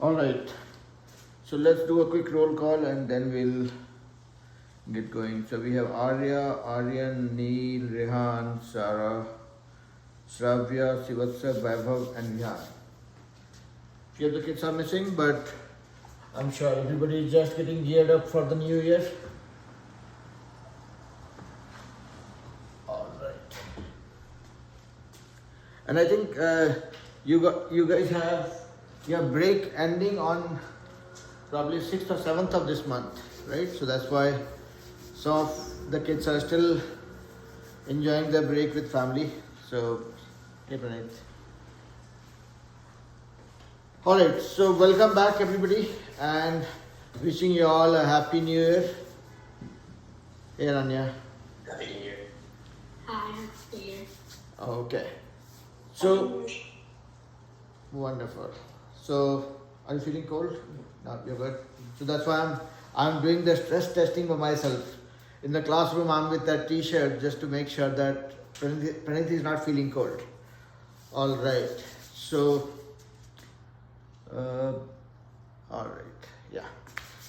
All right. So let's do a quick roll call and then we'll get going. So we have Arya, Aryan, Neil, Rehan, Sarah, Shravya, Sivatsa, Vaibhav, and Vihan. Few of the kids are missing, but I'm sure everybody is just getting geared up for the new year. All right. And I think you guys have your break ending on probably 6th or 7th of this month, right? So that's why some of the kids are still enjoying their break with family. So, hey Pranit. Alright, so welcome back everybody and wishing you all a happy new year. Hey Rania. Happy New Year. Hi, Happy New Year. Okay. So, wonderful. So, are you feeling cold? No, you're good. So that's why I'm doing the stress testing by myself. In the classroom, I'm with that T-shirt just to make sure that Pranit is not feeling cold. All right. So, all right. Yeah.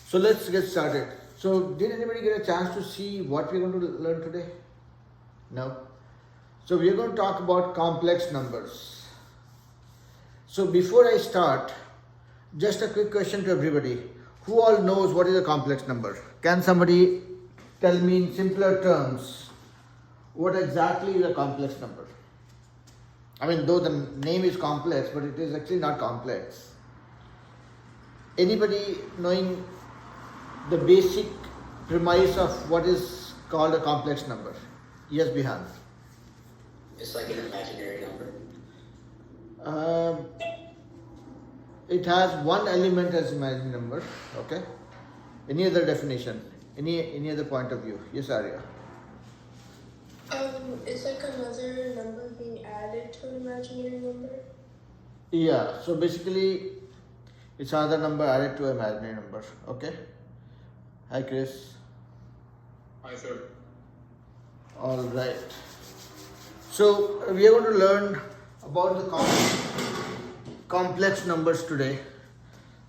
So let's get started. So, did anybody get a chance to see what we're going to learn today? No. So we are going to talk about complex numbers. So before I start, just a quick question to everybody. Who all knows what is a complex number? Can somebody tell me in simpler terms what exactly is a complex number? I mean, though the name is complex, but it is actually not complex. Anybody knowing the basic premise of what is called a complex number? Yes, Bihan. It's like an imaginary number. It has one element as imaginary number. Okay. Any other definition? Any other point of view? Yes, Arya. It's like another number being added to an imaginary number. Yeah. So basically, it's another number added to an imaginary number. Okay. Hi, Chris. Hi, sir. All right. So we are going to learn about the complex numbers today.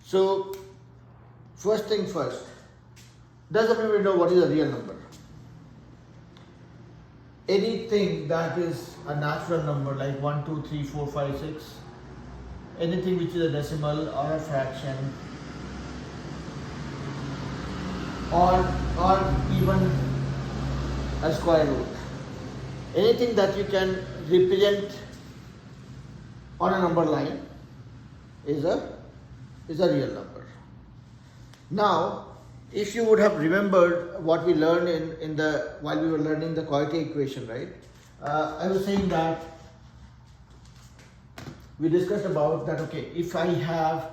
So first thing first, does everybody know what is a real number? Anything that is a natural number like 1, 2, 3, 4, 5, 6, anything which is a decimal or a fraction or even a square root. Anything that you can represent on a number line is a real number. Now, if you would have remembered what we learned while we were learning the quotient equation, right? I was saying that we discussed about that. Okay, if I have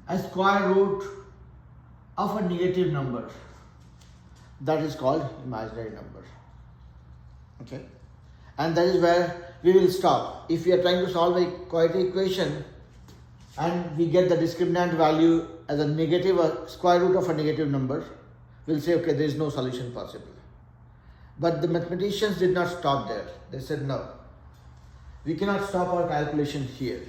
a square root of a negative number, that is called imaginary number. Okay. And that is where we will stop. If we are trying to solve a quotient equation and we get the discriminant value as a negative, a square root of a negative number, we'll say, okay, there is no solution possible. But the mathematicians did not stop there. They said, no, we cannot stop our calculation here.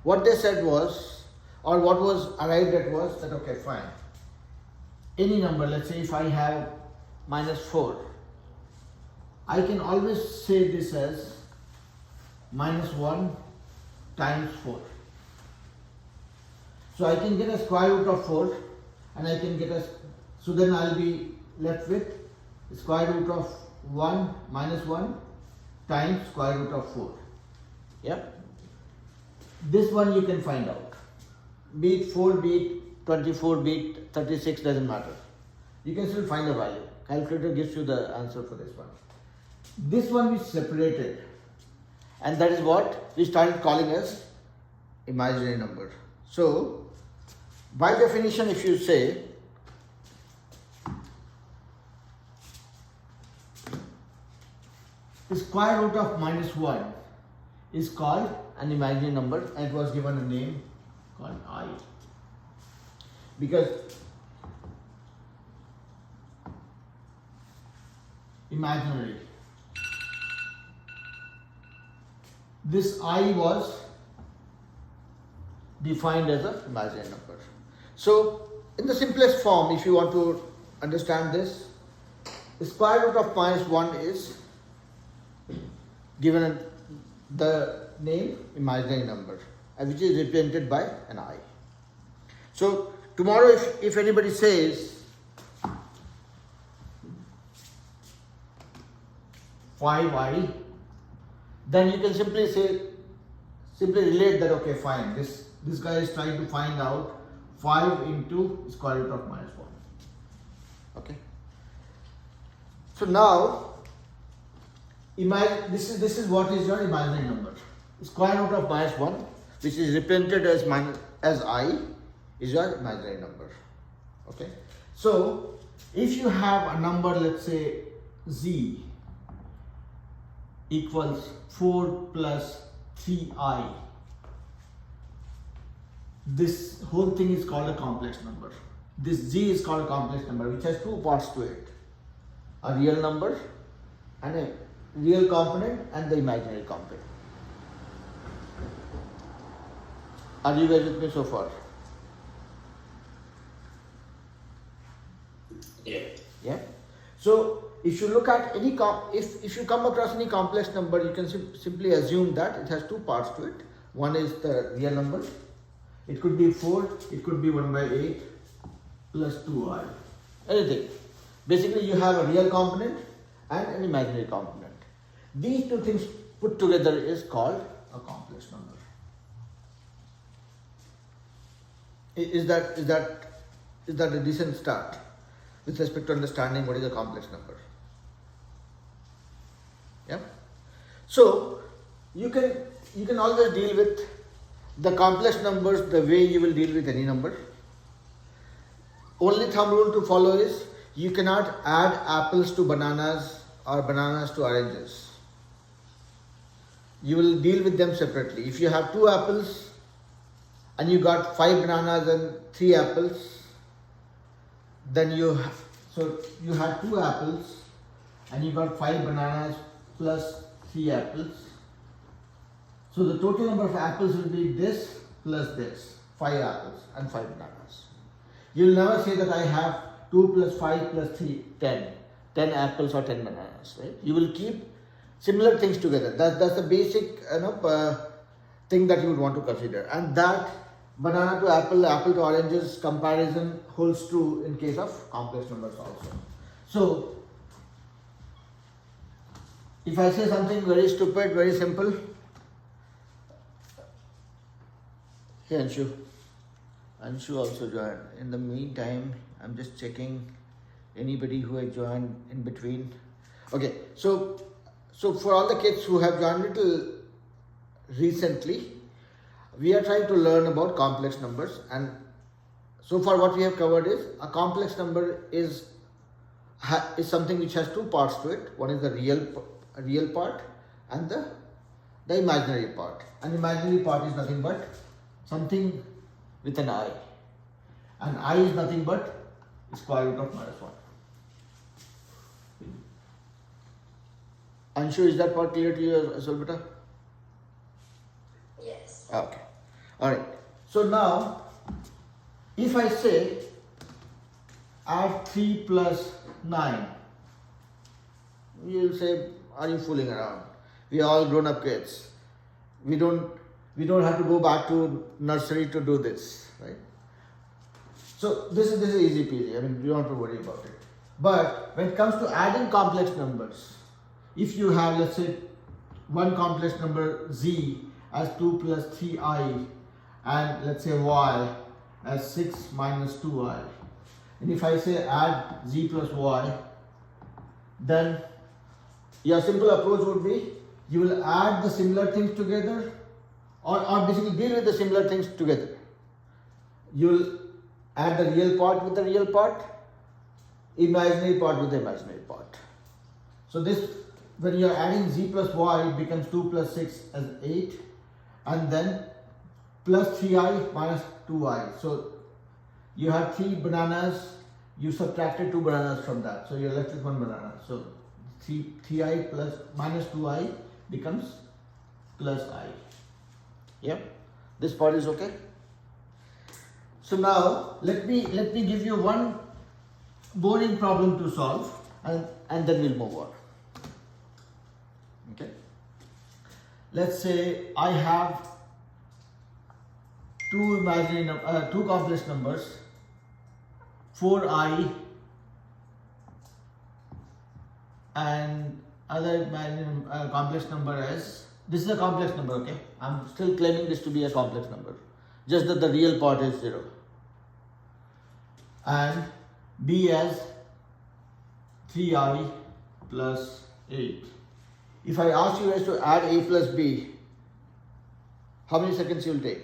What they said was, or what was arrived at was that, okay, fine. Any number, let's say if I have -4, I can always say this as -1 times 4. So I can get a square root of 4 and I can get so then I'll be left with square root of 1 minus 1 times square root of 4. Yep. This one you can find out. Be it 4, be it 24, be it 36, doesn't matter. You can still find a value. Calculator gives you the answer for this one. This one we separated, and that is what we started calling as imaginary number. So, by definition, if you say the square root of -1 is called an imaginary number, and it was given a name called I, because imaginary. This I was defined as an imaginary number. So in the simplest form, if you want to understand this, the square root of minus 1 is given the name imaginary number, which is represented by an I. So tomorrow if anybody says 5i, then you can simply relate that, okay, fine, this guy is trying to find out 5 into square root of minus 1. Okay. So now imagine this is what is your imaginary number. Square root of minus 1, which is represented as I, is your imaginary number. Okay. So if you have a number, let's say z equals 4 plus 3i, this whole thing is called a complex number. This z is called a complex number, which has two parts to it: a real number and a real component and the imaginary component. Are you guys with me so far? Yeah. Yeah. So if you look at any if you come across any complex number, you can simply assume that it has two parts to it. One is the real number. It could be 4. It could be 1 by 8 plus 2i. Anything. Basically, you have a real component and an imaginary component. These two things put together is called a complex number. Is that a decent start with respect to understanding what is a complex number? Yeah. So you can always deal with the complex numbers the way you will deal with any number. Only thumb rule to follow is you cannot add apples to bananas or bananas to oranges. You will deal with them separately. If you have 2 apples and you got 5 bananas and 3 apples, then you had 2 apples and you got 5 bananas plus 3 apples. So the total number of apples will be this plus this, 5 apples and 5 bananas. You will never say that I have 2 plus 5 plus 3, 10 apples or 10 bananas, right? You will keep similar things together. That's the basic thing that you would want to consider. And that banana to apple, apple to oranges comparison holds true in case of complex numbers also. So if I say something very stupid, very simple, hey Anshu also joined. In the meantime, I'm just checking anybody who has joined in between. Okay, so for all the kids who have joined little recently, we are trying to learn about complex numbers, and so far what we have covered is a complex number is something which has 2 parts to it. One is the real part and the imaginary part. An imaginary part is nothing but something with an I, and I is nothing but square root of minus 1. Anshu, is that part clear to you as well, beta? Yes. Okay. Alright. So now, if I say add 3 plus 9, you will say, are you fooling around? We are all grown up kids. We don't have to go back to nursery to do this, right? So this is easy peasy. I mean, you don't have to worry about it. But when it comes to adding complex numbers, if you have, let's say, one complex number z as 2 plus 3i, and let's say y as 6 minus 2i, and if I say add z plus y, then your simple approach would be you will add the similar things together, or basically deal with the similar things together. You will add the real part with the real part, imaginary part with the imaginary part. So this, when you are adding z plus y, it becomes 2 plus 6 as 8, and then plus 3i minus 2i. So you have 3 bananas, you subtracted 2 bananas from that, so you're left with 1 banana. So 3i plus minus 2i becomes plus I. Yep, this part is okay. So now let me give you one boring problem to solve, and then we'll move on. Okay. Let's say I have two complex numbers, 4i and other imaginary complex number as, this is a complex number, okay? I'm still claiming this to be a complex number, just that the real part is 0. And b as 3i plus 8. If I ask you guys to add a plus b, how many seconds you will take?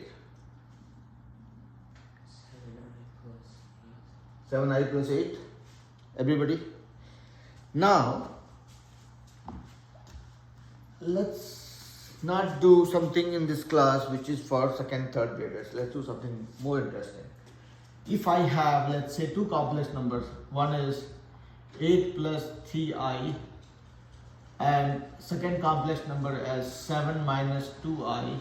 7i plus 8. Everybody? Now, let's not do something in this class which is for second, third graders. Let's do something more interesting. If I have, let's say, two complex numbers, one is 8 plus 3i and second complex number as 7 minus 2i,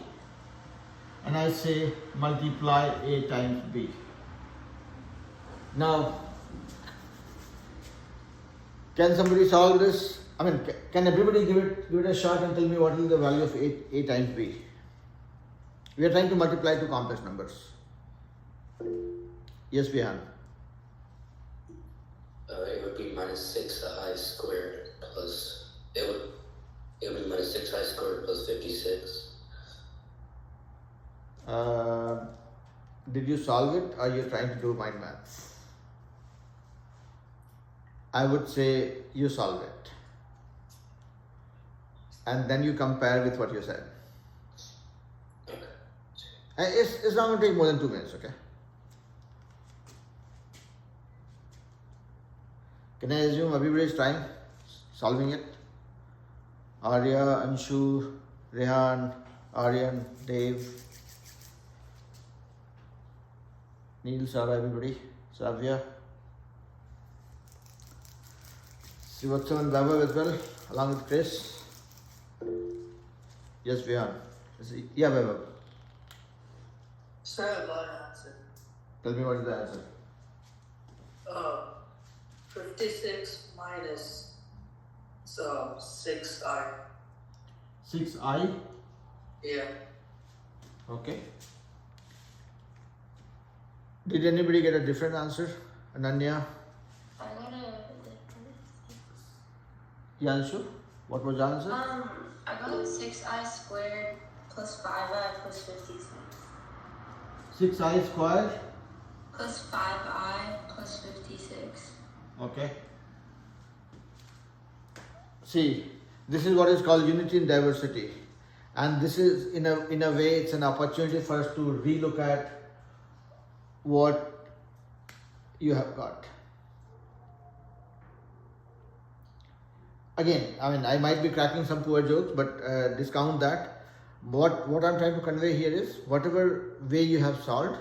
and I say multiply a times b. Now, can somebody solve this? I mean, can everybody give it a shot and tell me what is the value of a times b? We are trying to multiply two complex numbers. Yes, Vihan. It would be minus 6i squared plus, it would be minus 6i squared plus 56. Did you solve it, or are you trying to do mind maths? I would say you solve it. And then you compare with what you said. Okay. It's not going to take more than 2 minutes, okay? Can I assume everybody is trying, solving it? Arya, Anshu, Rehan, Aryan, Dave, Neil, Sarah, everybody, Savya, Sivatsav and Vaibhav as well, along with Chris. Yes, Vihan. Yeah, Vaibhav. Sir, I got an answer. Tell me what is the answer. 56 minus 6i. 6i. Yeah. Okay. Did anybody get a different answer? Ananya? I got a Yanshu? What was the answer? I got 6i squared plus 5i plus 56. 6i squared. Plus 5i plus 56. Okay. See, this is what is called unity in diversity, and this is in a way it's an opportunity for us to relook at what you have got. Again, I mean, I might be cracking some poor jokes, but discount that. What I'm trying to convey here is, whatever way you have solved,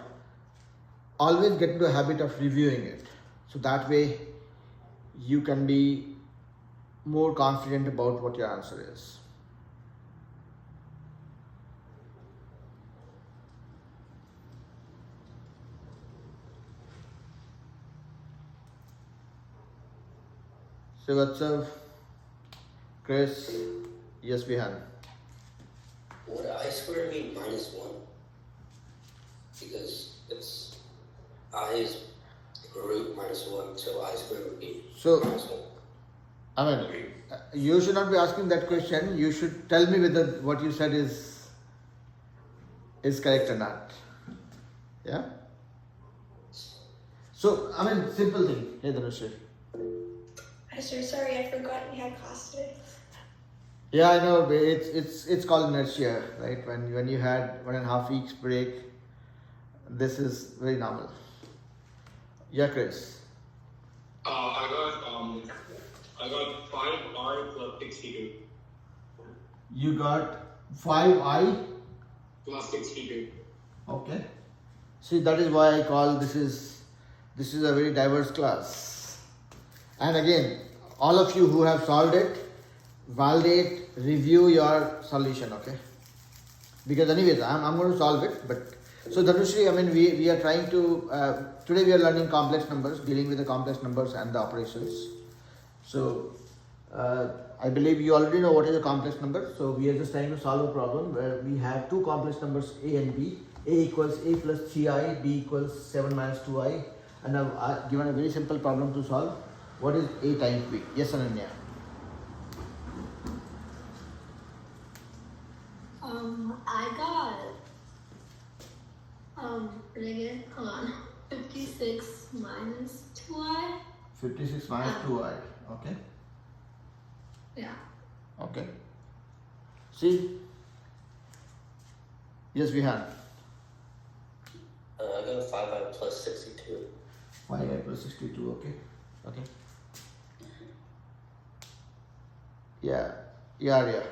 always get into a habit of reviewing it. So that way you can be more confident about what your answer is. Sivatsav, Chris, yes, Vihan. Would I squared mean minus 1? Because it's I is root minus 1, so I squared would be So, minus 1. I mean, you should not be asking that question. You should tell me whether what you said is correct or not. Yeah? So, I mean, simple thing. Hey, Dhanushri. Hi, sir. Sorry, I forgot we had class today. Yeah, I know. It's called inertia, right? When you had 1.5 weeks break, this is very normal. Yeah, Chris. I got 5i plus 62. You got 5i Plus 62. Okay. See, that is why I call this is a very diverse class. And again, all of you who have solved it, validate, review your solution, okay? Because anyways, I'm going to solve it, but So Dhanushri, I mean, we are trying to, today we are learning complex numbers, dealing with the complex numbers and the operations. So I believe you already know what is a complex number. So we are just trying to solve a problem where we have two complex numbers a and b. A equals a plus 3i, b equals 7 minus 2i. And I've given a very simple problem to solve. What is a times b? Yes, Ananya. I got negative, hold on, 56 minus 2i. 56 minus 2i. Okay. Yeah. Okay. See? Yes, we have. I got 5i plus 62. 5i plus 62. Okay. Okay. Yeah. Yeah.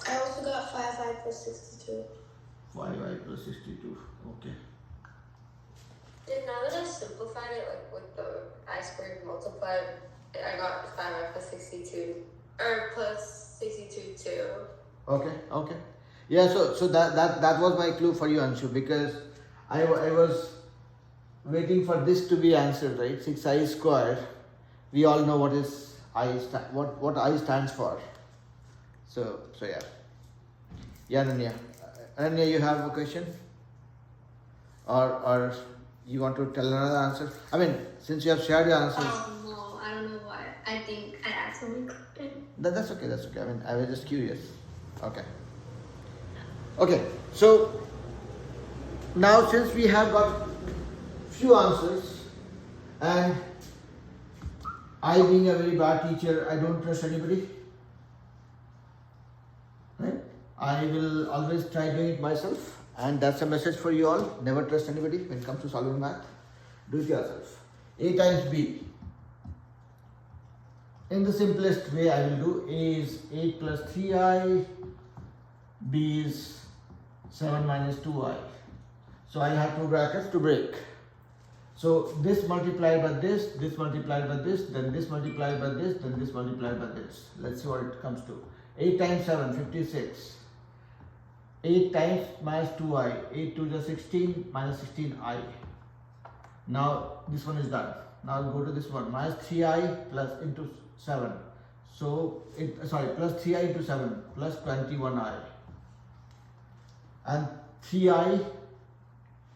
I also got 5i plus 62. 5i plus 62. Okay. Did now that I simplified it, like with the I squared multiplied, I got 5i plus 62, or plus 62 too. Okay. Okay. Yeah. So that was my clue for you, Anshu, because I was waiting for this to be answered, right? 6i squared. We all know what is I what I stands for. So yeah. Yeah, Ananya. Ananya, you have a question? Or you want to tell another answer? I mean, since you have shared your answers. No, I don't know why. I think I accidentally clicked it. That's okay, that's okay. I mean, I was just curious. Okay. Okay, so now since we have got few answers, and I being a very bad teacher, I don't trust anybody. Right? I will always try doing it myself, and that's a message for you all. Never trust anybody when it comes to solving math. Do it yourself. A times B. In the simplest way I will do, A is 8 plus 3i, B is 7 minus 2i. So I have two brackets to break. So this multiplied by this multiplied by this, then this multiplied by this, then this multiplied by this. Let's see what it comes to. 8 times 7, 56. 8 times minus 2i, 8 to the 16 minus 16i. Now this one is done. Now go to this one, minus 3i plus into 7. So plus 3i into 7 plus 21i. And 3i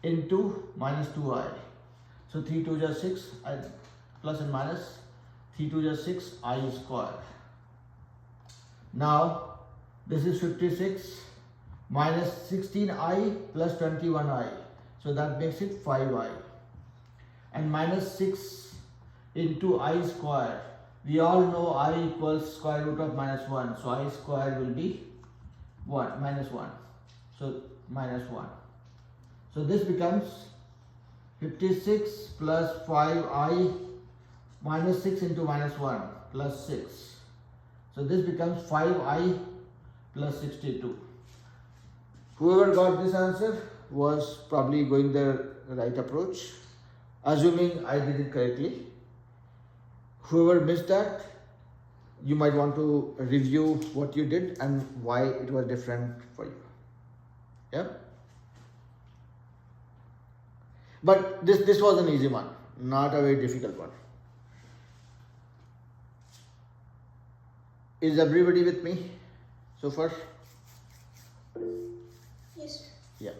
into minus 2i. So 3 2 is 6, plus and minus, 3 2 is 6, I square. Now this is 56 minus 16i plus 21i. So that makes it 5i. And minus 6 into I square. We all know I equals square root of minus 1. So I square will be 1, minus 1. So minus 1. So this becomes 56 plus 5i minus 6 into minus 1 plus 6. So this becomes 5i plus 62. Whoever got this answer was probably going the right approach, assuming I did it correctly. Whoever missed that, you might want to review what you did and why it was different for you. Yeah? But this was an easy one, not a very difficult one. Is everybody with me so far? Yes. Yeah.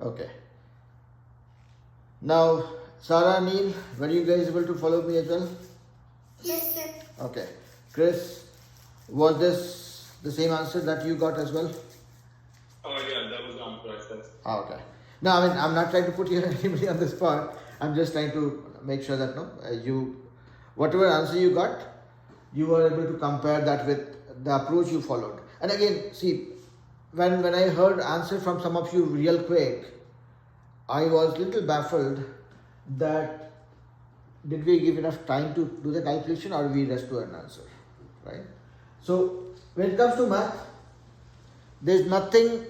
Okay. Now, Sarah, Neil, were you guys able to follow me as well? Yes, sir. Okay. Chris, was this the same answer that you got as well? Oh yeah, that was the answer I said. Okay. No, I mean, I'm not trying to put you anybody on the spot. I'm just trying to make sure that whatever answer you got, you were able to compare that with the approach you followed. And again, see, when I heard answer from some of you real quick, I was little baffled that did we give enough time to do the calculation or we just do an answer, right? So when it comes to math, there's nothing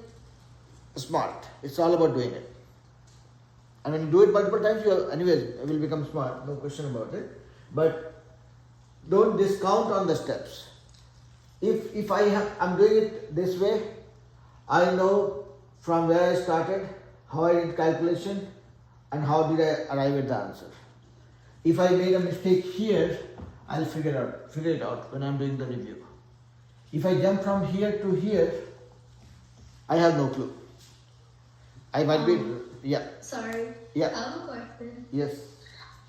smart. It's all about doing it. And when you do it multiple times, you will become smart, no question about it. But don't discount on the steps. If I'm doing it this way, I know from where I started how I did calculation and how did I arrive at the answer. If I made a mistake here, I'll figure it out when I'm doing the review. If I jump from here to here, I have no clue. I might be, yeah, Sorry. yeah, I have a question. yes.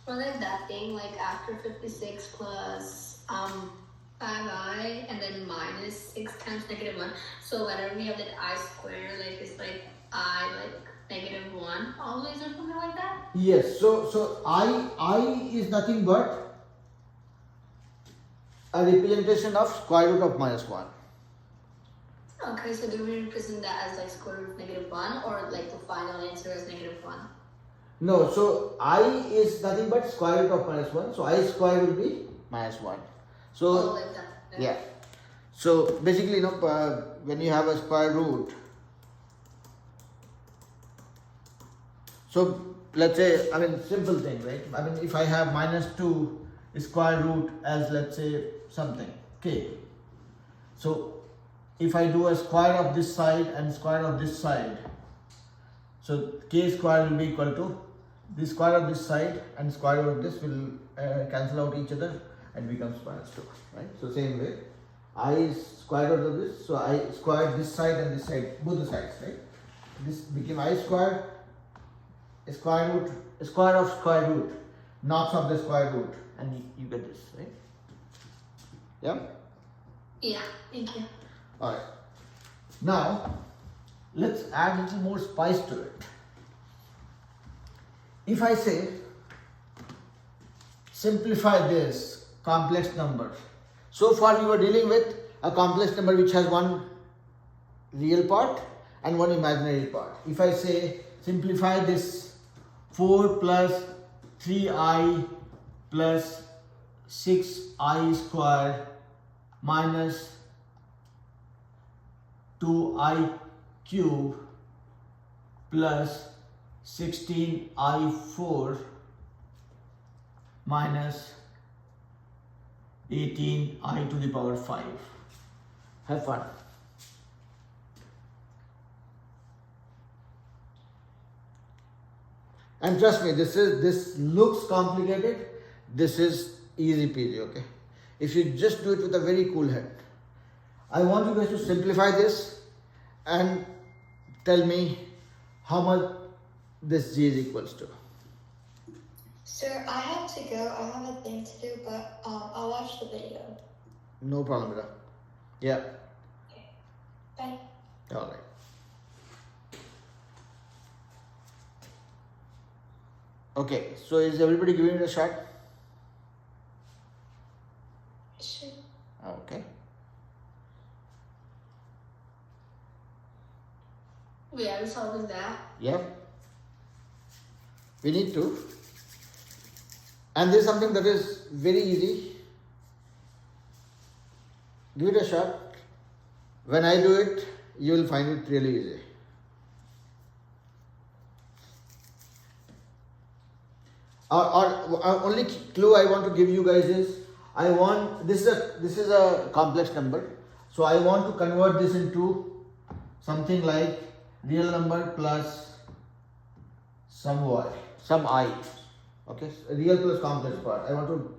For like that thing, like after 56 plus 5i and then minus 6 times -1. So whenever we have that I square, like it's like I like -1 always or something like that? Yes, so I is nothing but a representation of square root of -1. Okay, so do we represent that as like square root of -1 or like the final answer as -1? No, so I is nothing but square root of -1. So I square will be -1. So Oh, like that. yeah. So basically, when you have a square root, so let's say, I mean, simple thing, right? I mean, if I have -2 square root as, let's say, something k. So if I do a square of this side and square of this side, so k square will be equal to the square of this side and square root of this will cancel out each other and becomes -2, right? So same way, I is square root of this, so I squared this side and this side, both the sides, right? This became I square, square of square root, knocks off the square root, and you get this, right? Yeah? Yeah, thank you. Alright. Now, let's add a little more spice to it. If I say, simplify this complex number. So far we were dealing with a complex number which has one real part and one imaginary part. If I say, simplify this 4 plus 3i plus 6i square minus 2i cube plus 16i4 minus 18i to the power 5. Have fun. And trust me, this looks complicated. This is easy peasy, okay? If you just do it with a very cool head. I want you guys to simplify this and tell me how much this g is equals to. Sir, I have to go. I have a thing to do, but I'll watch the video. No problem, Mira. Yeah. Bye. All right. Okay, so is everybody giving it a shot? Sure. Okay. Wait, are we solving that? Yeah. We need to. And there's something that is very easy. Give it a shot. When I do it, you will find it really easy. Or only clue I want to give you guys is, I want, this is a complex number, so I want to convert this into something like real number plus some y, some I, okay, real plus complex part. I want to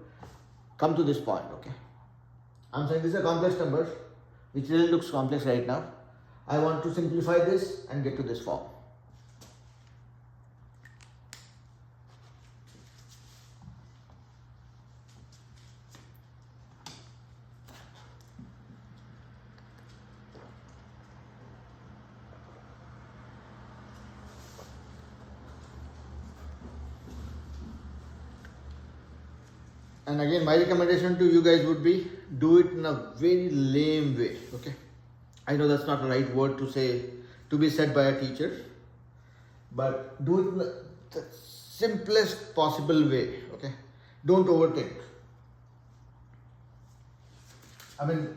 come to this point, okay. I'm saying this is a complex number which really looks complex right now. I want to simplify this and get to this form. And again, my recommendation to you guys would be, do it in a very lame way, okay? I know that's not the right word to say, to be said by a teacher, but do it in the simplest possible way, okay? Don't overthink. I mean,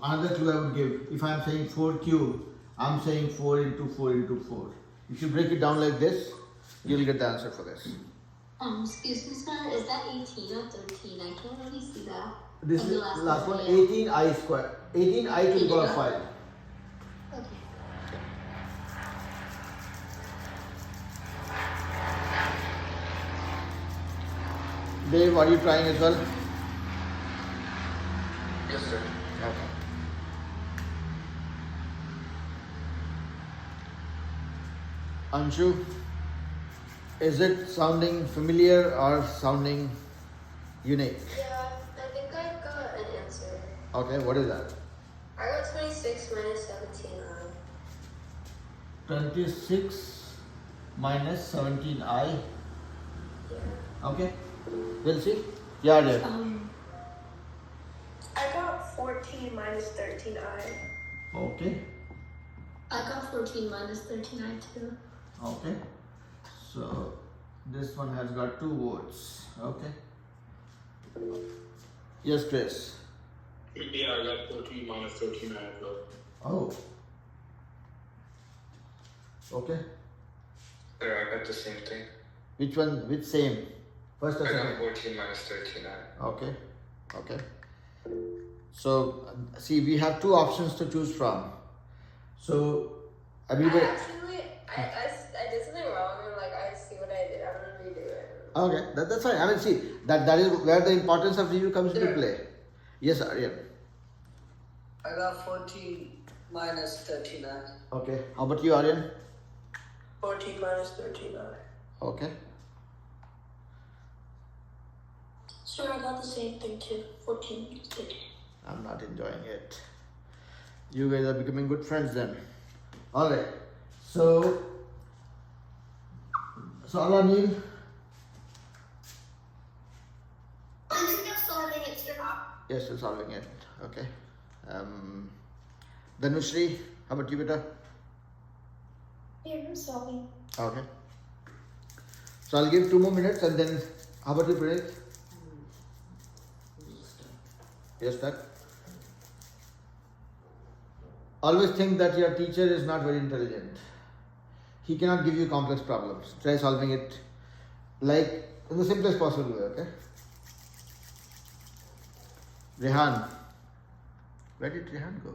another clue I would give, if I'm saying 4 cube, I'm saying 4 into 4 into 4. If you break it down like this, you'll get the answer for this. Excuse me, sir, is that 18 or 13? I can't really see that. This And is the last last one, one, 18i square, 18i to the power 5. Okay. Dave, are you trying as well? Yes, sir. Okay. Anshu, is it sounding familiar or sounding unique? Yeah, I think I got an answer. Okay, what is that? I got 26 minus 17i. 26 minus 17i. Yeah. Okay, we'll see. Yeah, Dave. I got 14 minus 13i. Okay, I got 14 minus 13i too. okay. So this one has got 2 votes. Okay. Yes, Chris. Yeah, I got 14 minus 13 as well. Oh. Okay. Sir, I got the same thing. Which one? Which same? First or I got second? 14 minus 13i. Okay. Okay. So see, we have 2 options to choose from. So everybody. I did something wrong and like I see what I did. I'm gonna redo it. Okay, that's fine. I mean, see, that is where the importance of review comes into Sure. play. Yes, Aryan. I got 14 minus 39. Okay. How about you, Aryan? 14 minus 13i. Okay. Sir, I got the same thing too. 14 minus 13. I'm not enjoying it. You guys are becoming good friends then. Alright. So all I need. I'm still solving it, sir. Yes, you're solving it. Okay. Dhanushri, how about you, beta? Here, I'm solving. Okay. So I'll give 2 more minutes and then how about you, Pradeep? Yes, sir. Always think that your teacher is not very intelligent. He cannot give you complex problems. Try solving it like in the simplest possible way, okay? Rehan. Where did Rehan go?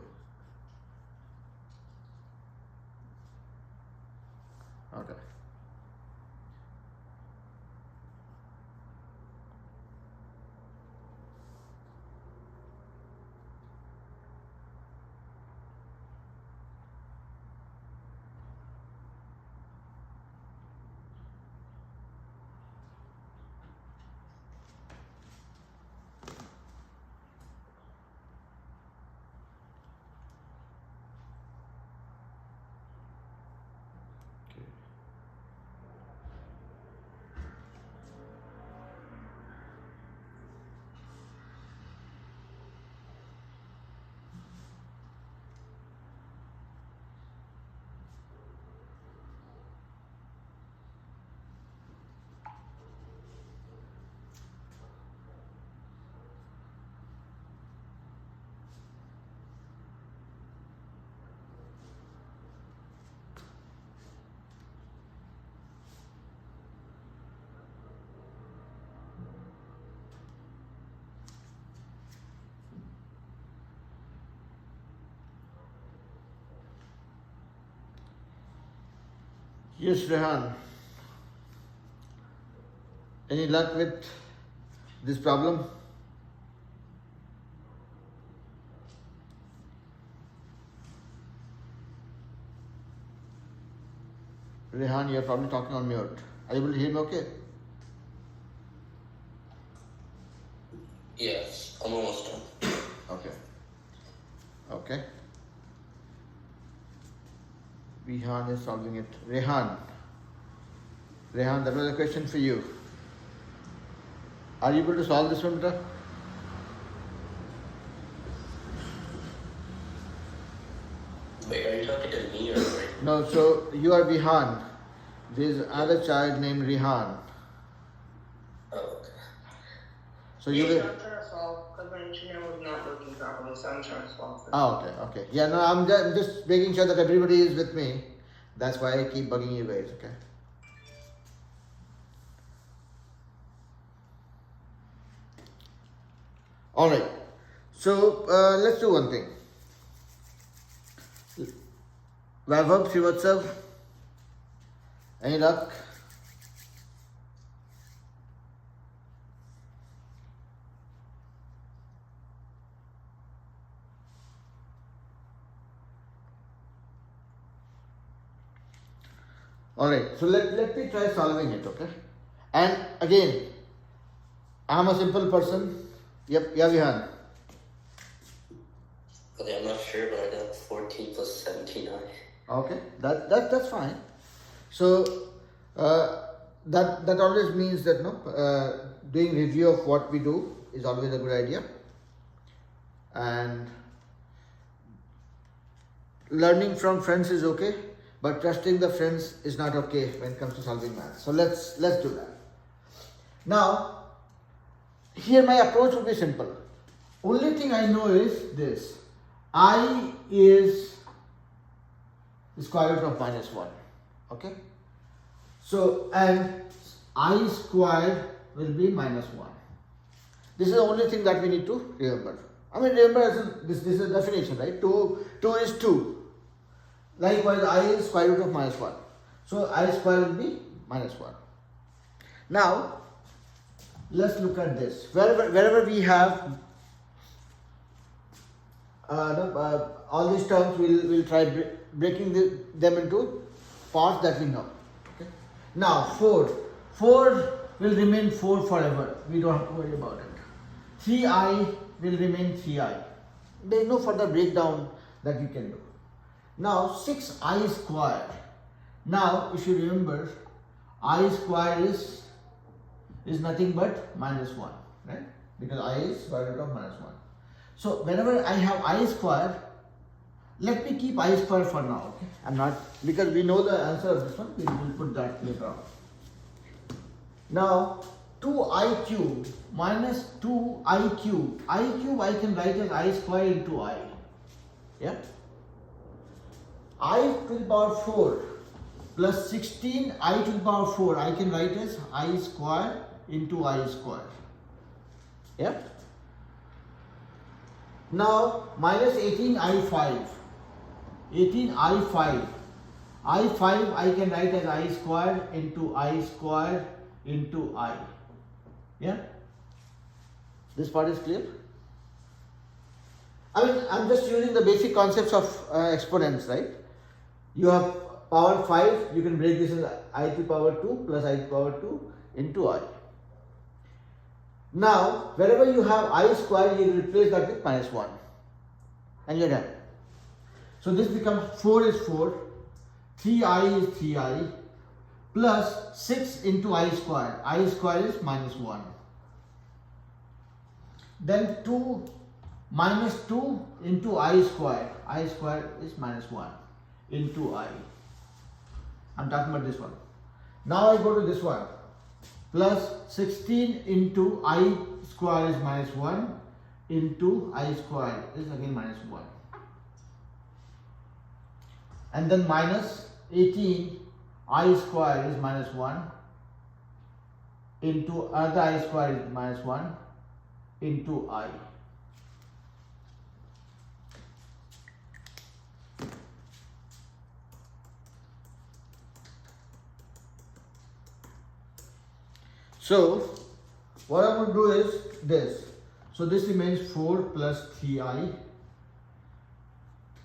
Okay. Yes, Rehan. Any luck with this problem? Rehan, you're probably talking on mute. Are you able to hear me okay? Yes, I'm almost done. Okay. Okay. Rehan is solving it. Rehan, that was a question for you. Are you able to solve this one, beta? Wait, are you talking to me or right? No, so you are Rehan. There's another child named Rehan. Oh, okay. So you will. I'm trying to solve because my internet was not working properly, so I'm trying to solve it. Oh, okay. Yeah, no, I'm just making sure that everybody is with me. That's why I keep bugging you guys, okay? Alright, so let's do one thing. Vaibhav, Srivastava, any luck? Alright, so let me try solving it, okay? And again, I'm a simple person. Yep, yeah, Vihan. Okay, I'm not sure, but I got 14 plus 17i. Okay, that's fine. So that always means that doing review of what we do is always a good idea, and learning from friends is okay, but trusting the friends is not okay when it comes to solving math. So let's do that. Now, here my approach will be simple. Only thing I know is this: I is the square root of minus 1. Okay? So, and I squared will be minus 1. This is the only thing that we need to remember. I mean, remember as in, this is a definition, right? 2 is 2. Likewise, I is square root of minus 1. So, I square will be minus 1. Now, let's look at this. Wherever we have all these terms, we'll try breaking them into parts that we know. Okay? Now 4 will remain 4 forever. We don't have to worry about it. 3i will remain 3i. There is no further breakdown that we can do. Now 6i squared. Now if you remember, I squared is nothing but minus 1, right? Because I is square root of minus 1. So whenever I have I squared, let me keep I squared for now. Okay? I'm not, because we know the answer of this one, we will put that later on. Now 2i cube minus 2i cube. I cube I can write as I squared into I. Yeah? I to the power 4 plus 16 I to the power 4 I can write as I squared into I squared. Yeah? Now minus 18 I5. 18 I5. I5 I can write as I squared into I. Yeah? This part is clear? I mean, I'm just using the basic concepts of exponents, right? You have power 5, you can break this as I to the power 2 plus I to the power 2 into I. Now, wherever you have I squared, you replace that with minus 1. And you're done. So this becomes 4 is 4, 3i is 3i, plus 6 into I squared. I squared is minus 1. Then 2 minus 2 into I squared. I squared is minus 1 into I. I'm talking about this one. Now I go to this one. Plus 16 into I squared is minus 1 into I squared is again minus 1. And then minus 18 I squared is minus 1 into another I squared is minus 1 into I. So what I'm going to do is this. So this remains 4 plus 3i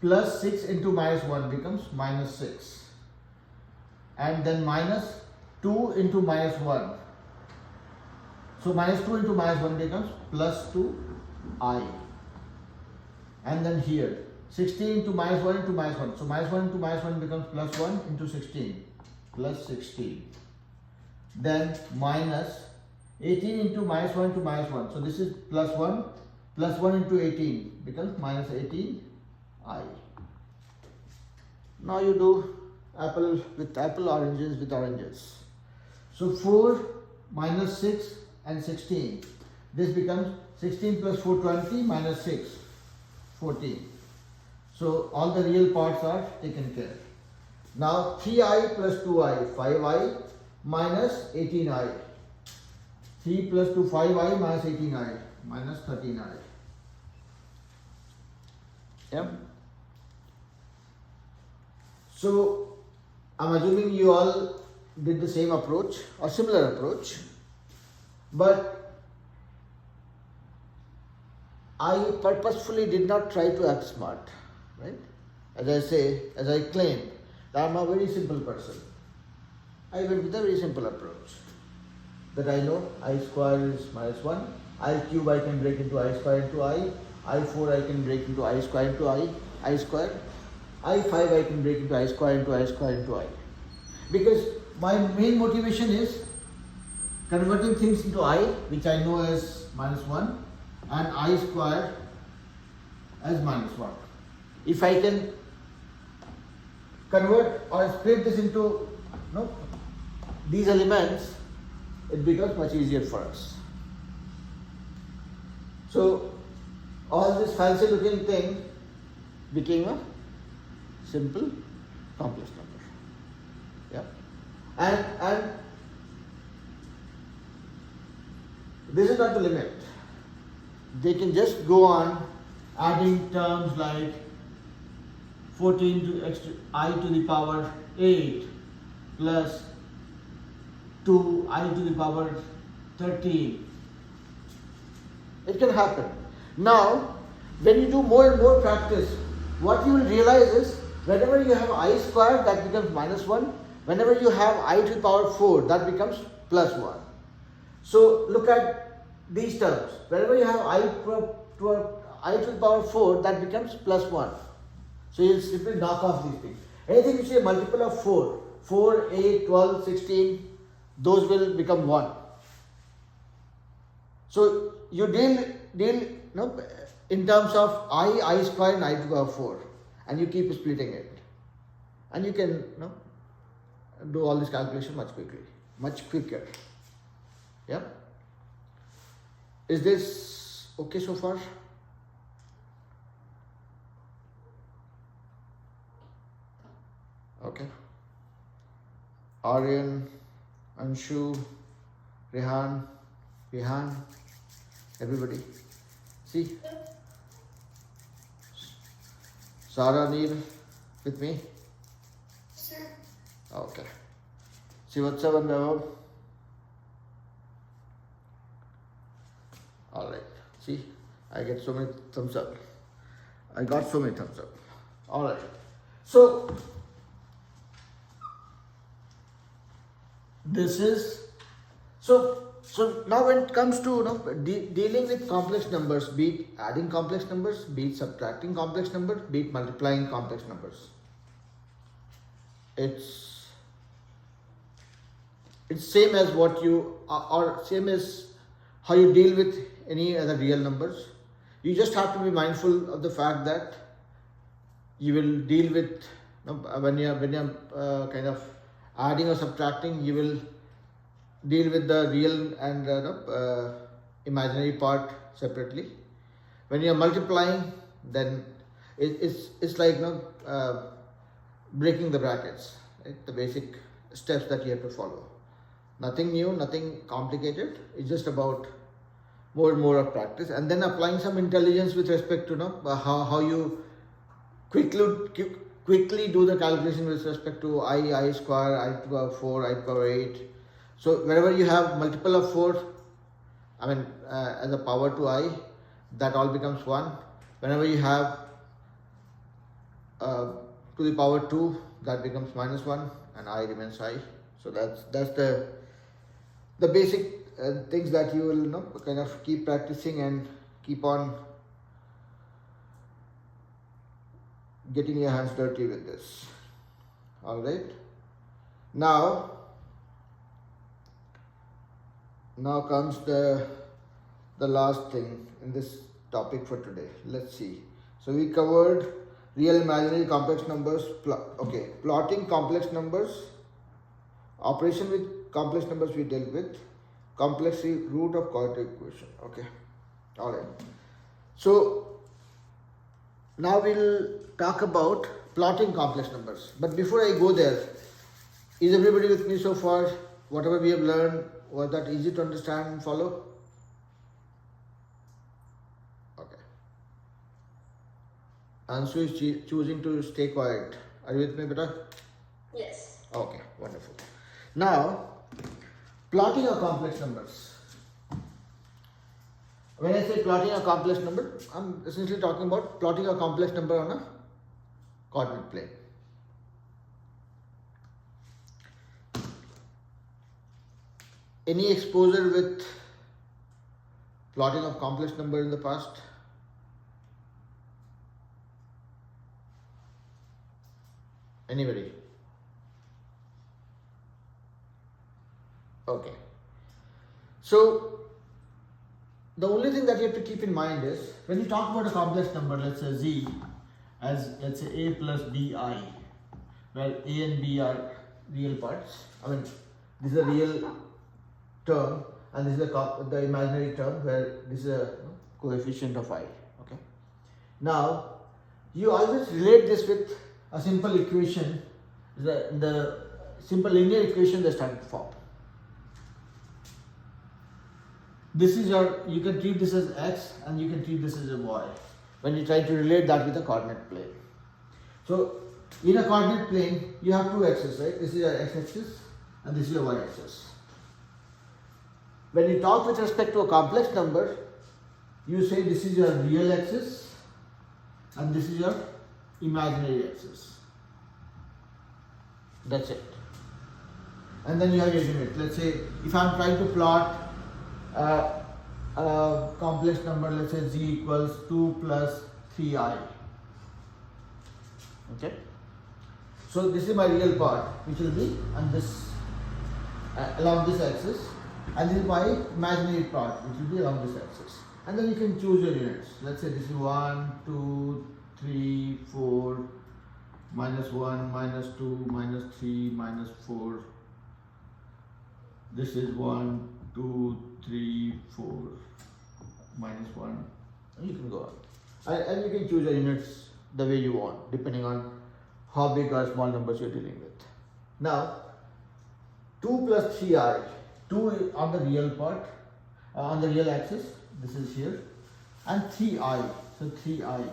plus 6 into minus 1 becomes minus 6. And then minus 2 into minus 1. So minus 2 into minus 1 becomes plus 2i. And then here 16 into minus 1 into minus 1. So minus 1 into minus 1 becomes plus 1 into 16. Plus 16. Then minus 18 into minus 1 into minus 1. So this is plus 1 into 18 becomes minus 18i. Now you do apple with apple, oranges with oranges. So 4 minus 6 and 16. This becomes 16 plus 4, 20 minus 6, 14. So all the real parts are taken care. Now 3i plus 2i, 5i minus 18i. 3 plus 2, 5i minus 18i minus 13i. Yeah. So I'm assuming you all did the same approach or similar approach, but I purposefully did not try to act smart, right? As I claim that I'm a very simple person. I went with a very simple approach. That I know I square is -1, I cube I can break into I square into I4 I can break into I square into I square, I5 I can break into I square into I square into I. Because my main motivation is converting things into I, which I know as -1, and I square as -1. If I can convert or split this into these elements, it becomes much easier for us. So all this fancy looking thing became a simple complex number. Yeah. And this is not the limit. They can just go on adding terms like 14 to x to I to the power 8 plus 2I to the power 13. It can happen. Now, when you do more and more practice, what you will realize is whenever you have I square, that becomes -1. Whenever you have I to the power 4, that becomes +1. So look at these terms. Whenever you have I to the power 4, that becomes +1. So you'll simply knock off these things. Anything which is a multiple of 4, 8, 12, 16, those will become 1. So you deal in terms of I square and I to the power 4, and you keep splitting it, and you can do all this calculation much quicker. Yeah. Is this okay so far? Okay. Aryan, Anshu, Rehan, everybody. See? Sarah, Neil, with me? Sir. Okay. Sivatsav and Vaibhav? Alright. See? I get so many thumbs up. I got so many thumbs up. Alright. So, this is so now when it comes to dealing with complex numbers, be it adding complex numbers, be it subtracting complex numbers, be it multiplying complex numbers, it's same as what you or same as how you deal with any other real numbers. You just have to be mindful of the fact that you will deal with when you're kind of adding or subtracting, you will deal with the real and imaginary part separately. When you are multiplying, then it's like breaking the brackets, right? The basic steps that you have to follow. Nothing new, nothing complicated. It's just about more and more of practice, and then applying some intelligence with respect to how you quickly do the calculation with respect to I square, I to the power 4, I to the power 8. So wherever you have multiple of 4, as a power to I, that all becomes 1. Whenever you have to the power 2, that becomes -1, and I remains I. So that's the basic things that you will kind of keep practicing and keep on getting your hands dirty with this. All right. Now comes the last thing in this topic for today. Let's see. So we covered real, imaginary, complex numbers. Plotting complex numbers. Operation with complex numbers we dealt with. Complex root of quadratic equation. Okay. All right. So now we'll talk about plotting complex numbers. But before I go there, is everybody with me so far? Whatever we have learned, was that easy to understand and follow? Okay. Anshu is choosing to stay quiet. Are you with me, beta? Yes. Okay, wonderful. Now, plotting of complex numbers. When I say plotting a complex number, I'm essentially talking about plotting a complex number on a coordinate plane. Any exposure with plotting of complex number in the past? Anybody? Okay. So the only thing that you have to keep in mind is when you talk about a complex number, let's say z, as let's say a plus bi, where a and b are real parts. I mean, this is a real term and this is the imaginary term where this is a coefficient of I. Okay. Now you always relate this with a simple equation, the simple linear equation, the standard form. This is your, you can treat this as x and you can treat this as a y when you try to relate that with a coordinate plane. So in a coordinate plane you have two axes, right? This is your x-axis and this is your y-axis. When you talk with respect to a complex number, you say this is your real axis and this is your imaginary axis. That's it. And then you have your unit. Let's say if I am trying to plot a complex number, let's say z equals 2 plus 3i. Okay. So this is my real part, which will be on this along this axis, and this is my imaginary part, which will be along this axis. And then you can choose your units. Let's say this is 1, 2, 3, 4, minus 1, minus 2, minus 3, minus 4. This is 1, 2, 3, 4, minus 1. And you can go on. And you can choose your units the way you want, depending on how big or small numbers you're dealing with. Now, 2 plus 3i, 2 on the real part, on the real axis, this is here, and 3i, so 3i.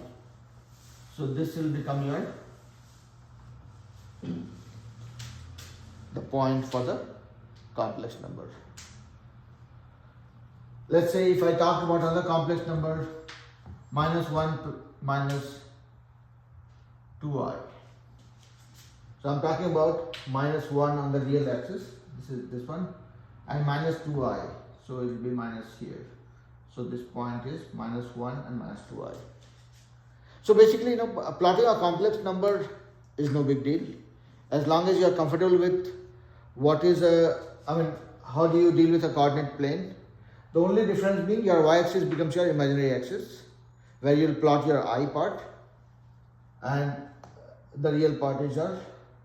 So this will become your the point for the complex number. Let's say if I talk about another complex number, minus 1 minus 2i. So I'm talking about minus 1 on the real axis, this is this one, and minus 2i, so it will be minus here. So this point is minus 1 and minus 2i. So basically, plotting a complex number is no big deal, as long as you are comfortable with what is how do you deal with a coordinate plane. The only difference being your y-axis becomes your imaginary axis, where you will plot your I part, and the real part is your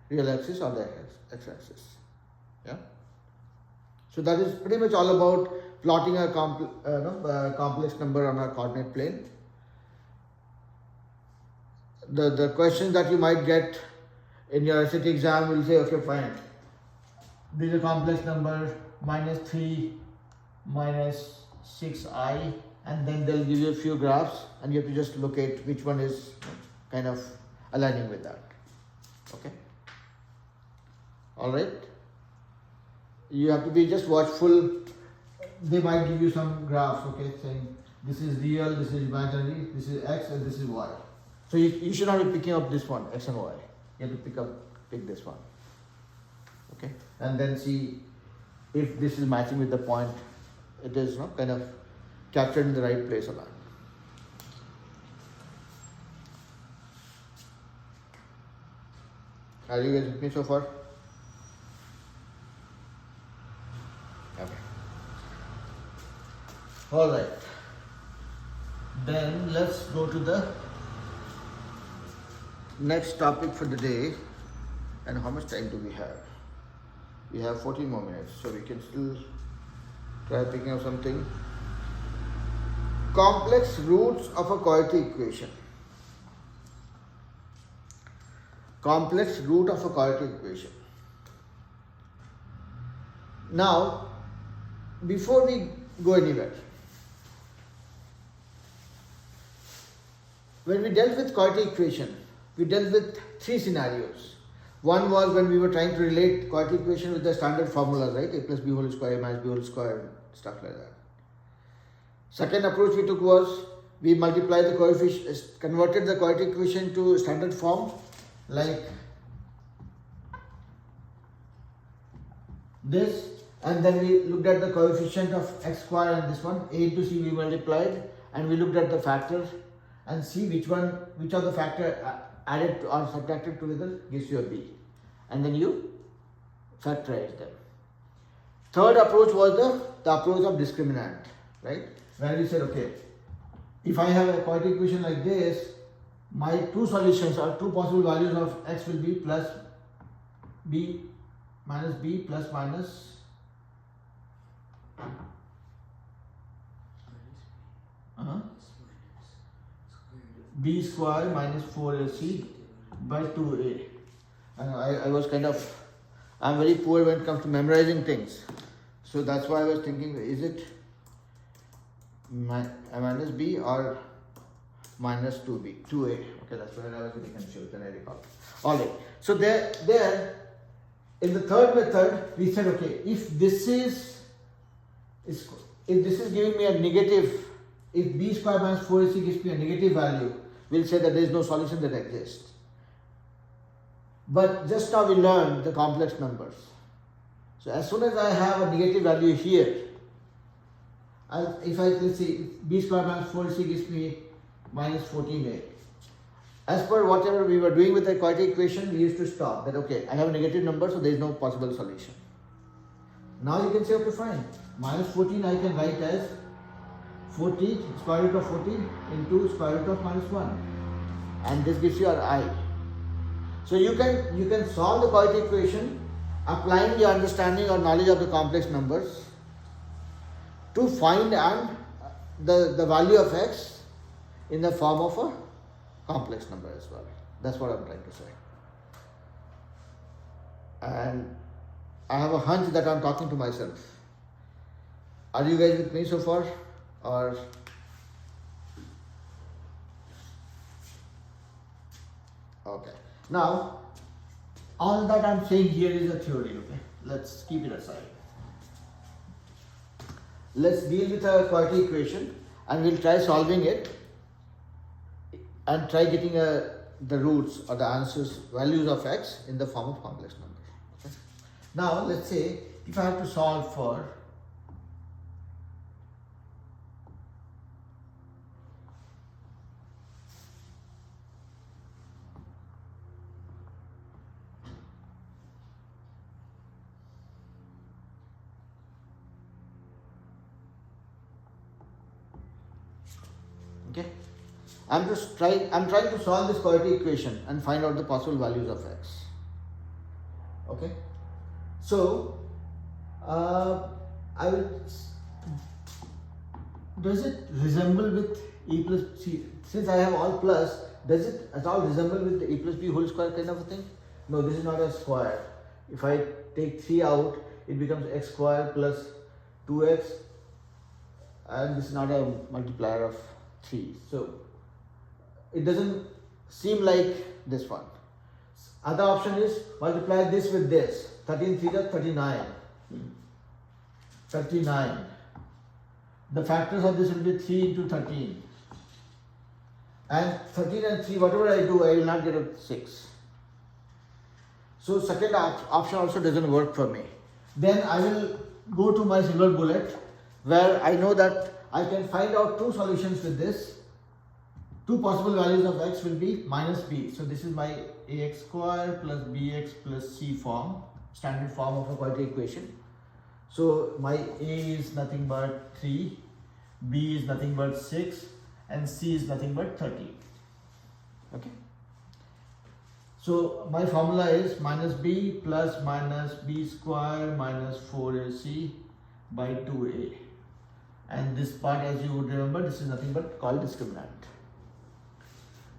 real axis or the x-axis. Yeah. So that is pretty much all about plotting a complex number on a coordinate plane. The questions that you might get in your SAT exam will say, okay, fine, this is a complex number, minus 3 minus 6i, and then they'll give you a few graphs and you have to just locate which one is kind of aligning with that. Okay. Alright. You have to be just watchful. They might give you some graphs, okay, saying this is real, this is imaginary, this is x and this is y. So you should not be picking up this one, x and y. You have to pick this one. Okay. And then see if this is matching with the point, it is kind of captured in the right place or not. Are you guys with me so far? Okay. Alright. Then let's go to the next topic for the day. And how much time do we have? We have 14 more minutes, so we can still try picking up something. Complex roots of a quadratic equation. Complex root of a quadratic equation. Now, before we go anywhere, when we dealt with quadratic equation, we dealt with 3 scenarios. One was when we were trying to relate quadratic equation with the standard formulas, right? A plus b whole square minus b whole square and stuff like that. Second approach we took was we multiplied the coefficients, converted the quadratic equation to standard form like this, And then we looked at the coefficient of x square and this one, a into c we multiplied, and we looked at the factor and see which of the factor added or subtracted together gives you a b, and then you factorize them. Third approach was the approach of discriminant, right? Where we said, okay, if I have a quadratic equation like this, my two solutions or two possible values of x will be plus b minus b plus minus b square minus 4ac by 2a. And I was I'm very poor when it comes to memorizing things. So that's why I was thinking, is it minus b or minus 2b, 2a? Okay, that's where I was getting confused and I recall. Alright, so there in the third method, we said, okay, if this is giving me a negative, if b square minus 4ac gives me a negative value, we'll say that there is no solution that exists. But just now we learned the complex numbers. So as soon as I have a negative value here, let's see, b square minus 4ac gives me minus 14a. As per whatever we were doing with the quadratic equation, we used to stop that, okay, I have a negative number, so there is no possible solution. Now you can say, okay, fine, minus 14 I can write as 14, square root of 14 into square root of minus 1, and this gives you our I. So you can solve the quadratic equation applying your understanding or knowledge of the complex numbers to find the value of x in the form of a complex number as well. That's what I'm trying to say. And I have a hunch that I'm talking to myself. Are you guys with me so far? Or okay. Now, all that I'm saying here is a theory, okay? Let's keep it aside. Let's deal with a quadratic equation and we'll try solving it and try getting the roots or the answers, values of x in the form of complex numbers. Okay? Now, let's say if I have to solve for okay, I'm trying to solve this quadratic equation and find out the possible values of x. Okay, so I will. Does it resemble with e plus c? Since I have all plus, does it at all resemble with the a plus b whole square kind of a thing? No, this is not a square. If I take 3 out, it becomes x square plus 2x, and this is not a multiplier of 3. So it doesn't seem like this one. Other option is multiply this with this. 13 3 is 39. 39. The factors of this will be 3 into 13. And 13 and 3, whatever I do, I will not get a 6. So second option also doesn't work for me. Then I will go to my silver bullet, where I know that I can find out two solutions with this. Two possible values of x will be minus b. So this is my ax square plus bx plus c form, standard form of a quadratic equation. So my a is nothing but 3, b is nothing but 6, and c is nothing but 13. Okay. So my formula is minus b plus minus b square minus 4ac by 2a. And this part, as you would remember, this is nothing but called discriminant.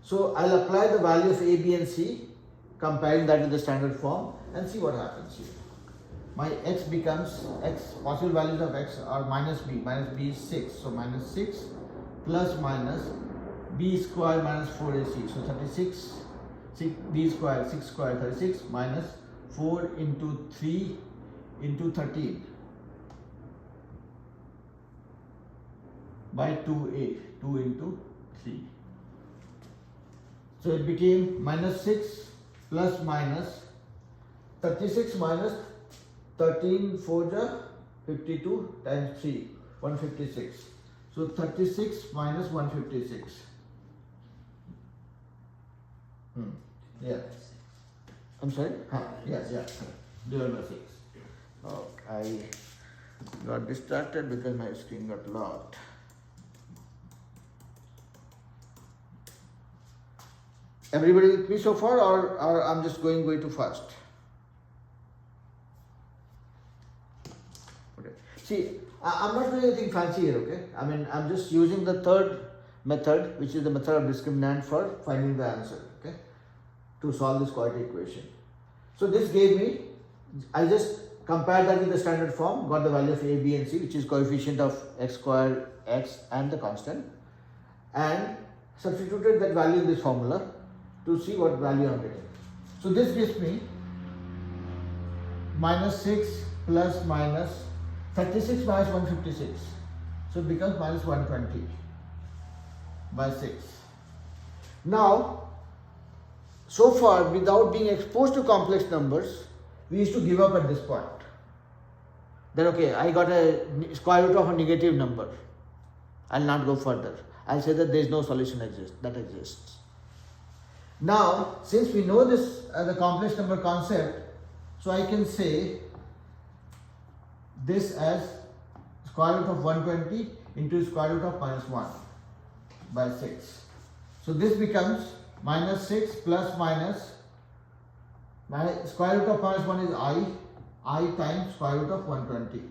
So I'll apply the value of a, b and c, comparing that with the standard form, and see what happens here. My x becomes, possible values of x are minus b is 6, so minus 6 plus minus b square minus 4ac, so 36, b square, 6 square, 36 minus 4 into 3 into 13 by 2a, 2 into 3. So it became minus 6 plus minus 36 minus 13 4 ja 52 times 3, 156. So 36 minus 156. Yeah. I'm sorry? Yes. Divided by 6. Oh, I got distracted because my screen got locked. Everybody with me so far, or I'm just going way too fast? Okay. See, I'm not doing anything fancy here, okay? I mean, I'm just using the third method, which is the method of discriminant for finding the answer, okay? To solve this quadratic equation. So this gave me, I just compared that with the standard form, got the value of a, b and c, which is coefficient of x square, x and the constant, and substituted that value in this formula to see what value I'm getting. So this gives me minus 6 plus minus 36 minus 156. So it becomes minus 120 by 6. Now, so far without being exposed to complex numbers, we used to give up at this point. Then okay, I got a square root of a negative number. I'll not go further. I'll say that there is no solution that exists. Now, since we know this as a complex number concept, so I can say this as square root of 120 into square root of minus 1 by 6. So this becomes minus 6 plus minus, square root of minus 1 is I times square root of 120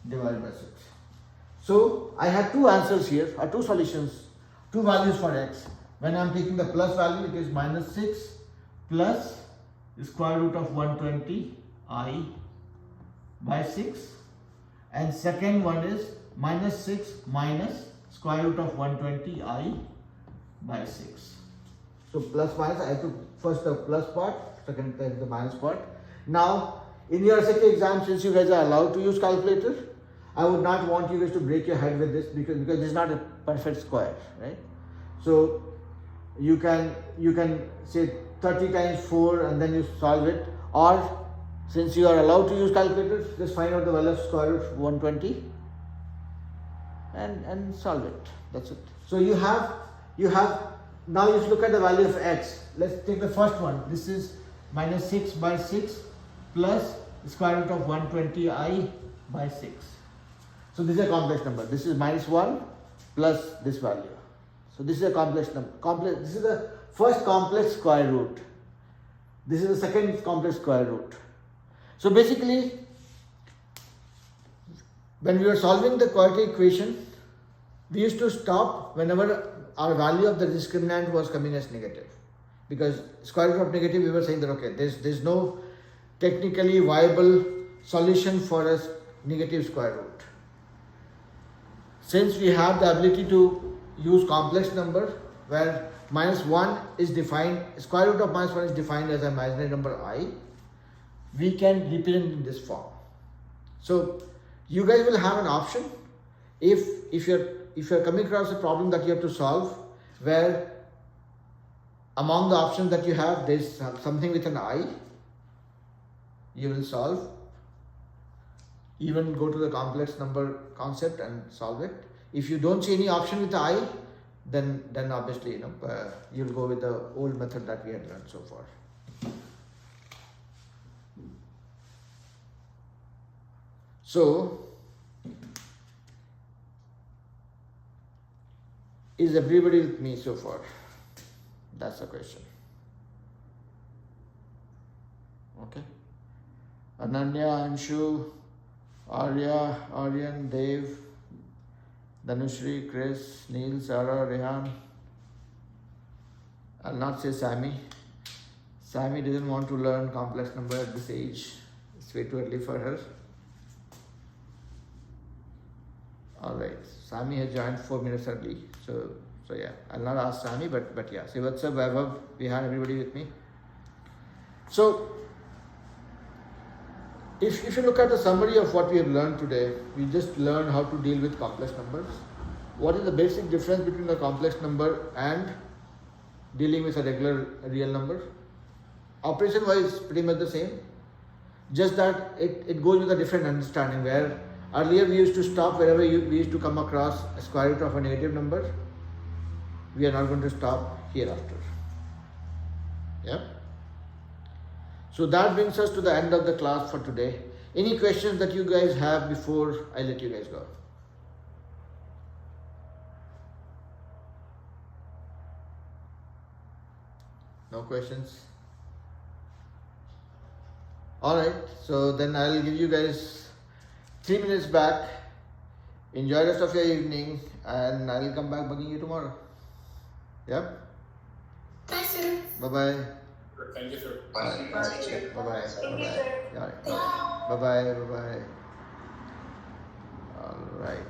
divided by 6. So I have two answers here, or two solutions, two values for x. When I am taking the plus value, it is minus 6 plus square root of 120 I by 6, and second one is minus 6 minus square root of 120 I by 6. So plus minus, I took first the plus part, second the minus part. Now in your SAT exam, since you guys are allowed to use calculator, I would not want you guys to break your head with this because this is not a perfect square, right? So you can say 30 times 4 and then you solve it, or since you are allowed to use calculators, just find out the value of square root of 120 and solve it. That's it. So you have now you look at the value of x. Let's take the first one. This is minus 6 by 6 plus square root of 120 I by 6. So this is a complex number. This is minus 1 plus this value. So this is a complex number. This is the first complex square root. This is the second complex square root. So basically, when we were solving the quadratic equation, we used to stop whenever our value of the discriminant was coming as negative. Because square root of negative, we were saying that okay, there's no technically viable solution for a negative square root. Since we have the ability to use complex number where minus 1 is defined, square root of minus 1 is defined as an imaginary number I, we can represent it in this form. So you guys will have an option if you're coming across a problem that you have to solve where among the options that you have there's something with an I, you will solve. Even go to the complex number concept and solve it. If you don't see any option with I, then obviously you'll go with the old method that we had learned so far. So is everybody with me so far? That's the question. Okay. Ananya, Anshu, Arya, Aryan, Dev, Dhanushri, Chris, Neil, Sarah, Rehan. I'll not say Sammy. Sammy doesn't want to learn complex number at this age. It's way too early for her. Alright, Sammy has joined 4 minutes early. So yeah, I'll not ask Sammy, but yeah. See what's up, Vaibhav? We have everybody with me. So if you look at the summary of what we have learned today, we just learned how to deal with complex numbers. What is the basic difference between a complex number and dealing with a regular real number? Operation wise, pretty much the same. Just that it goes with a different understanding where Earlier we used to stop wherever we used to come across a square root of a negative number. We are not going to stop hereafter. Yeah. So that brings us to the end of the class for today. Any questions that you guys have before I let you guys go? No questions? Alright, so then I'll give you guys 3 minutes back. Enjoy the rest of your evening and I'll come back bugging you tomorrow. Yep. Bye, sir. Bye bye. Thank you, sir. Bye bye. Thank Bye bye. you, sir. Bye bye. Bye bye. Alright.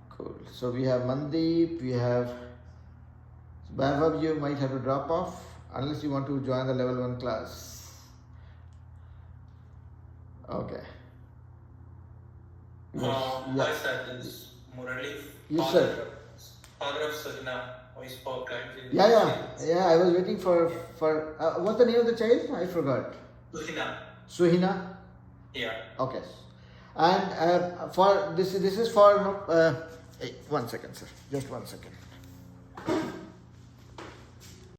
Cool. So we have Mandeep, we have Vaibhav. You might have to drop off unless you want to join the level 1 class. Hi Okay. sir, this is Murali. Yes, sir. Father of Suhina. We spoke right? Yeah. I was waiting for what's the name of the child? I forgot. Suhina. Suhina. Yeah. Okay. And for this is for hey, 1 second, sir. Just 1 second.